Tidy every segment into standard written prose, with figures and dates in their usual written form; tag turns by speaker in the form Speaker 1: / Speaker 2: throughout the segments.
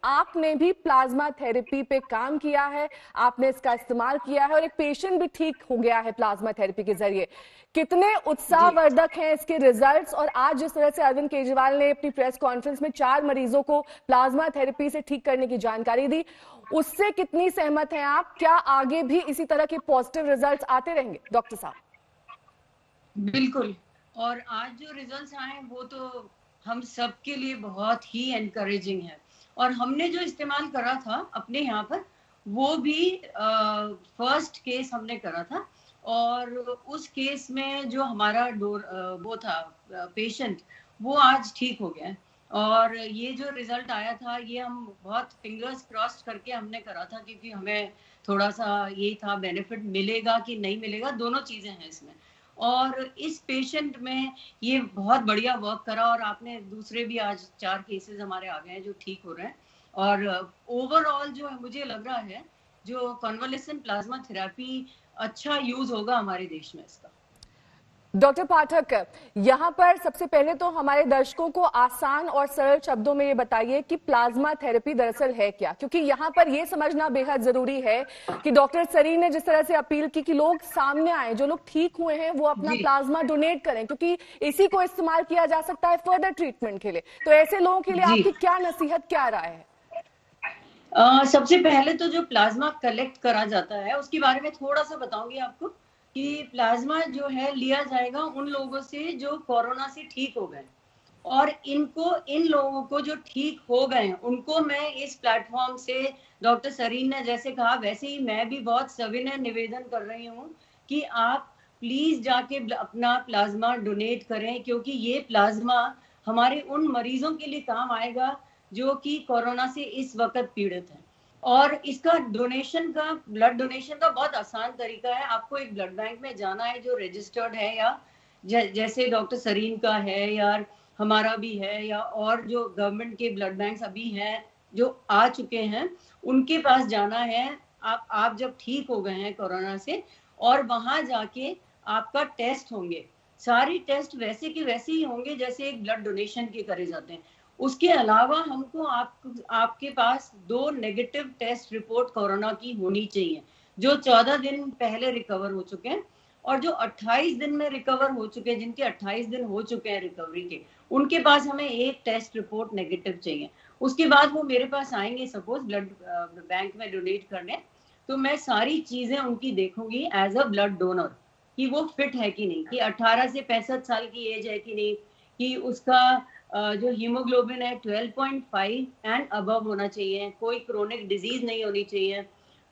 Speaker 1: आपने भी plasma therapy पे काम किया है, आपने इसका इस्तेमाल किया है और एक पेशेंट भी ठीक हो गया है प्लाज्मा थेरेपी के जरिए। कितने
Speaker 2: जी।
Speaker 1: उत्साहवर्धक हैं इसके रिजल्ट्स। और आज जिस तरह से अरविंद केजरीवाल ने अपनी प्रेस कॉन्फ्रेंस में 4 मरीजों को प्लाज्मा थेरेपी से ठीक करने की जानकारी दी, उससे कितनी सहमत हैं आप? क्या आगे भी इसी तरह के पॉजिटिव रिजल्ट्स आते रहेंगे डॉक्टर साहब?
Speaker 2: बिल्कुल। और आज जो रिजल्ट्स आए वो तो हम सबके लिए बहुत ही एनकरेजिंग है। और हमने जो इस्तेमाल करा था अपने यहाँ पर, वो भी फर्स्ट केस हमने करा था। और उस केस में जो हमारा वो था पेशेंट, वो आज ठीक हो गया है। और ये जो रिजल्ट आया था, ये हम बहुत फिंगर्स क्रॉस्ड करके हमने करा था, क्योंकि हमें थोड़ा सा ये था बेनिफिट मिलेगा कि नहीं मिलेगा, दोनों चीजें हैं इसमें। और इस पेशेंट में ये बहुत बढ़िया वर्क करा। और आपने दूसरे भी आज 4 केसेस हमारे आ गए हैं जो ठीक हो रहे हैं। और ओवरऑल जो है मुझे लग रहा है जो कन्वालेसेंट प्लाज्मा थेरेपी अच्छा यूज होगा हमारे देश में इसका।
Speaker 1: डॉक्टर पाठक, यहाँ पर सबसे पहले तो हमारे दर्शकों को आसान और सरल शब्दों में ये बताइए कि प्लाज्मा थेरेपी दरअसल है क्या, क्योंकि यहाँ पर ये समझना बेहद जरूरी है कि डॉक्टर सरीन ने जिस तरह से अपील की कि लोग सामने आए, जो लोग ठीक हुए हैं वो अपना
Speaker 2: जी
Speaker 1: प्लाज्मा डोनेट करें, क्योंकि इसी को इस्तेमाल किया जा सकता है फर्दर ट्रीटमेंट के लिए। तो ऐसे लोगों के लिए
Speaker 2: जी।
Speaker 1: आपकी क्या नसीहत, क्या राय है?
Speaker 2: सबसे पहले तो जो प्लाज्मा कलेक्ट करा जाता है उसके बारे में थोड़ा सा बताऊंगी आपको कि प्लाज्मा जो है लिया जाएगा उन लोगों से जो कोरोना से ठीक हो गए। और इन लोगों को जो ठीक हो गए हैं उनको मैं इस प्लेटफॉर्म से, डॉक्टर सरीन ने जैसे कहा वैसे ही मैं भी बहुत सविनय निवेदन कर रही हूँ कि आप प्लीज जाके अपना प्लाज्मा डोनेट करें, क्योंकि ये प्लाज्मा हमारे उन मरीजों के लिए काम आएगा जो कि कोरोना से इस वक्त पीड़ित हैं। और इसका डोनेशन का, ब्लड डोनेशन का बहुत आसान तरीका है। आपको एक ब्लड बैंक में जाना है जो रजिस्टर्ड है, या जैसे डॉक्टर सरीन का है या हमारा भी है, या और जो गवर्नमेंट के ब्लड बैंक अभी हैं जो आ चुके हैं, उनके पास जाना है। आप जब ठीक हो गए हैं कोरोना से, और वहां जाके आपका टेस्ट होंगे। सारी टेस्ट वैसे के वैसे ही होंगे जैसे एक ब्लड डोनेशन के करे जाते हैं। उसके अलावा हमको आपके पास 2 नेगेटिव टेस्ट रिपोर्ट कोरोना की होनी चाहिए, जो 14 दिन पहले रिकवर हो चुके हैं। और जो 28 दिन में रिकवर हो चुके हैं, जिनके 28 दिन हो चुके हैं रिकवरी के, उनके पास हमें एक टेस्ट रिपोर्ट नेगेटिव चाहिए। उसके बाद वो मेरे पास आएंगे सपोज ब्लड बैंक में डोनेट करने, तो मैं सारी चीजें उनकी देखूंगी एज अ ब्लड डोनर कि वो फिट है कि नहीं, कि 18 से 65 साल की एज है कि नहीं, कि उसका जो हीमोग्लोबिन है 12.5 एंड अबव होना चाहिए, कोई क्रोनिक डिजीज नहीं होनी चाहिए,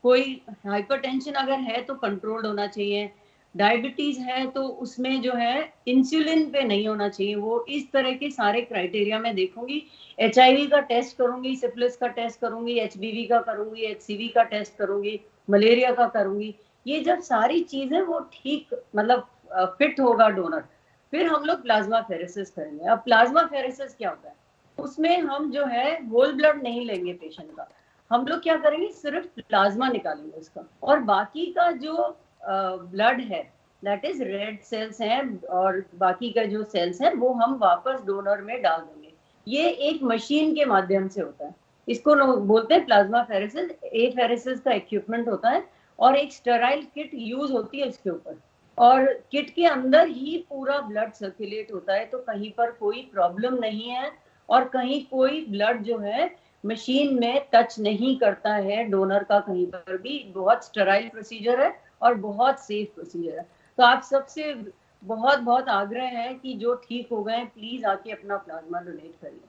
Speaker 2: कोई हाइपरटेंशन अगर है तो कंट्रोल्ड होना चाहिए, डायबिटीज है तो उसमें जो है इंसुलिन पे नहीं होना चाहिए। वो इस तरह के सारे क्राइटेरिया मैं देखूंगी। HIV का टेस्ट करूंगी, सिफिलिस का टेस्ट करूंगी, HBV का करूंगी, HCV का टेस्ट करूंगी, मलेरिया का करूंगी। ये जब सारी चीजें वो ठीक मतलब फिट होगा डोनर, फिर हम लोग प्लाज्मा फेरेसिस करेंगे। अब प्लाज्मा फेरेसिस क्या होता है? उसमें हम जो है होल ब्लड नहीं लेंगे पेशेंट का, हम लोग क्या करेंगे, सिर्फ प्लाज्मा निकालेंगे उसका, और बाकी का जो ब्लड है, दैट इज रेड सेल्स हैं और बाकी का जो सेल्स हैं, वो हम वापस डोनर में डाल देंगे। ये एक मशीन के माध्यम से होता है। इसको लोग बोलते हैं प्लाज्मा फेरेसिस। फेरेसिस का इक्विपमेंट होता है और एक स्टेराइल किट यूज होती है इसके ऊपर, और किट के अंदर ही पूरा ब्लड सर्कुलेट होता है, तो कहीं पर कोई प्रॉब्लम नहीं है। और कहीं कोई ब्लड जो है मशीन में टच नहीं करता है डोनर का, कहीं पर भी। बहुत स्टेराइल प्रोसीजर है और बहुत सेफ प्रोसीजर है। तो आप सबसे बहुत बहुत आग्रह है कि जो ठीक हो गए प्लीज आके अपना प्लाज्मा डोनेट करिए।